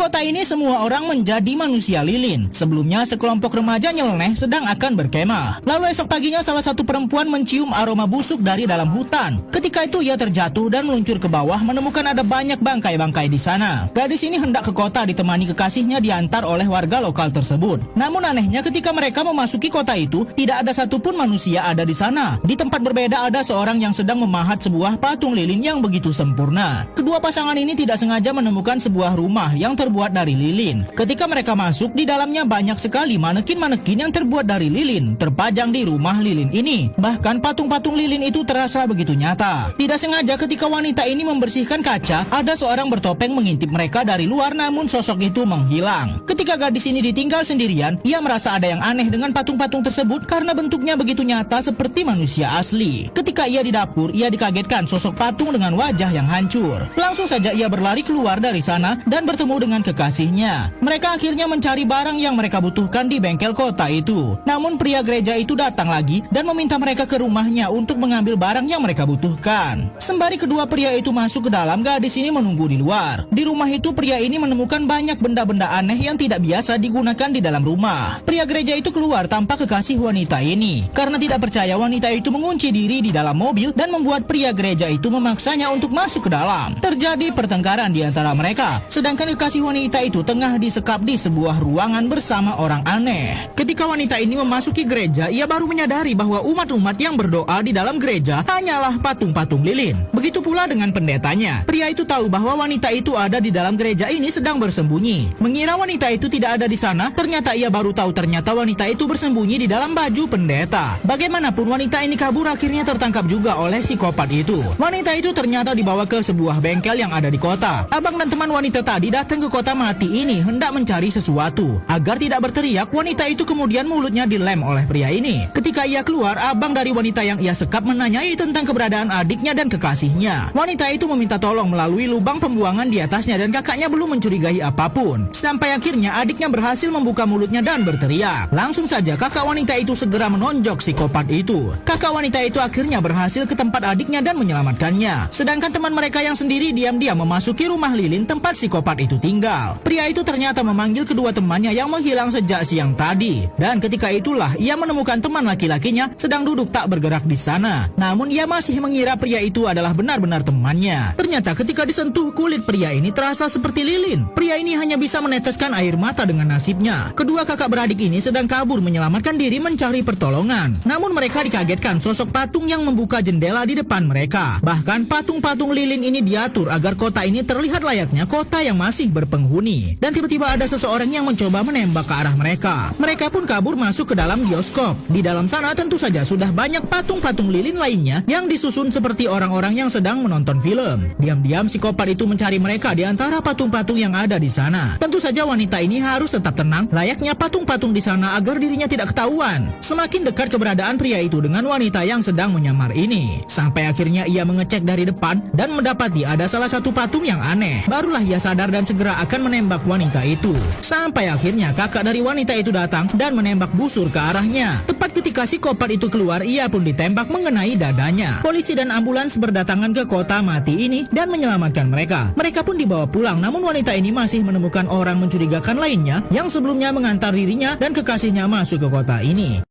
kota ini semua orang menjadi manusia lilin. Sebelumnya sekelompok remaja nyeleneh sedang akan berkemah. Lalu esok paginya salah satu perempuan mencium aroma busuk dari dalam hutan. Ketika itu ia terjatuh dan meluncur ke bawah menemukan ada banyak bangkai-bangkai di sana. Gadis ini hendak ke kota ditemani kekasihnya diantar oleh warga lokal tersebut. Namun anehnya ketika mereka memasuki kota itu tidak ada satupun manusia ada di sana. Di tempat berbeda ada seorang yang sedang memahat sebuah patung lilin yang begitu sempurna. Kedua pasangan ini tidak sengaja menemukan sebuah rumah yang terbuat dari lilin. Ketika mereka masuk, di dalamnya banyak sekali manekin-manekin yang terbuat dari lilin terpajang di rumah lilin ini. Bahkan patung-patung lilin itu terasa begitu nyata. Tidak sengaja ketika wanita ini membersihkan kaca, ada seorang bertopeng mengintip mereka dari luar namun sosok itu menghilang. Ketika gadis ini ditinggal sendirian, ia merasa ada yang aneh dengan patung-patung tersebut karena bentuknya begitu nyata seperti manusia asli. Ketika ia di dapur, ia dikagetkan sosok patung dengan wajah yang hancur. Langsung saja ia berlari keluar dari sana dan bertemu dengan kekasihnya. Mereka akhirnya mencari barang yang mereka butuhkan di bengkel kota itu. Namun pria gereja itu datang lagi dan meminta mereka ke rumahnya untuk mengambil barang yang mereka butuhkan. Sembari kedua pria itu masuk ke dalam, gadis ini menunggu di luar. Di rumah itu pria ini menemukan banyak benda-benda aneh yang tidak biasa digunakan di dalam rumah. Pria gereja itu keluar tanpa kekasih wanita ini. Karena tidak percaya, wanita itu mengunci diri di dalam mobil dan membuat pria gereja itu memaksanya untuk masuk ke dalam. Terjadi pertengkaran di antara mereka, sedangkan kekasih wanita itu tengah disekap di sebuah ruangan bersama orang aneh. Ketika wanita ini memasuki gereja, ia baru menyadari bahwa umat-umat yang berdoa di dalam gereja hanyalah patung-patung lilin. Begitu pula dengan pendetanya. Pria itu tahu bahwa wanita itu ada di dalam gereja ini sedang bersembunyi. Mengira wanita itu tidak ada di sana, ternyata ia baru tahu ternyata wanita itu bersembunyi di dalam baju pendeta. Bagaimanapun wanita ini kabur akhirnya tertangkap juga oleh psikopat itu. Wanita itu ternyata dibawa ke sebuah bengkel yang ada di kota. Abang dan teman wanita tadi datang ke kota mati ini hendak mencari sesuatu. Agar tidak berteriak, wanita itu kemudian mulutnya dilem oleh pria ini. Ketika ia keluar, abang dari wanita yang ia sekap menanyai tentang keberadaan adiknya dan kekasihnya. Wanita itu meminta tolong melalui lubang pembuangan di atasnya dan kakaknya belum mencurigai apapun. Sampai akhirnya adiknya berhasil membuka mulutnya dan berteriak. Langsung saja kakak wanita itu segera menonjok psikopat itu. Kakak wanita itu akhirnya berhasil ke tempat adiknya dan menyelamatkannya. Sedangkan teman mereka yang sendiri diam-diam memasuki rumah lilin tempat psikopat itu tinggal. Pria itu ternyata memanggil kedua temannya yang menghilang sejak siang tadi. Dan ketika itulah ia menemukan teman laki-lakinya sedang duduk tak bergerak di sana. Namun ia masih mengira pria itu adalah benar-benar temannya. Ternyata ketika disentuh kulit pria ini terasa seperti lilin. Pria ini hanya bisa meneteskan air mata dengan nasibnya. Kedua kakak beradik ini sedang kabur menyelamatkan diri mencari pertolongan. Namun mereka dikagetkan sosok patung yang membuka jendela di depan mereka. Bahkan patung-patung lilin ini diatur agar kota ini terlihat layaknya kota yang masih berpenghuni. Dan tiba-tiba ada seseorang yang mencoba menembak ke arah mereka. Mereka pun kabur masuk ke dalam bioskop. Di dalam sana tentu saja sudah banyak patung-patung lilin lainnya yang disusun seperti orang-orang yang sedang menonton film. Diam-diam psikopat itu mencari mereka di antara patung-patung yang ada di sana. Tentu saja wanita ini harus tetap tenang layaknya patung-patung di sana agar dirinya tidak ketahuan. Semakin dekat keberadaan pria itu dengan wanita yang sedang menyamar ini. Sampai akhirnya ia mengecek dari depan dan mendapati ada salah satu patung yang aneh. Barulah ia sadar dan segera akan menembak wanita itu. Sampai akhirnya kakak dari wanita itu datang dan menembak busur ke arahnya. Tepat ketika psikopat itu keluar, ia pun ditembak mengenai dadanya. Polisi dan ambulans berdatangan ke kota mati ini dan menyelamatkan mereka. Mereka pun dibawa pulang, namun wanita ini masih menemukan orang mencurigakan lainnya yang sebelumnya mengantar dirinya dan kekasihnya masuk ke kota ini.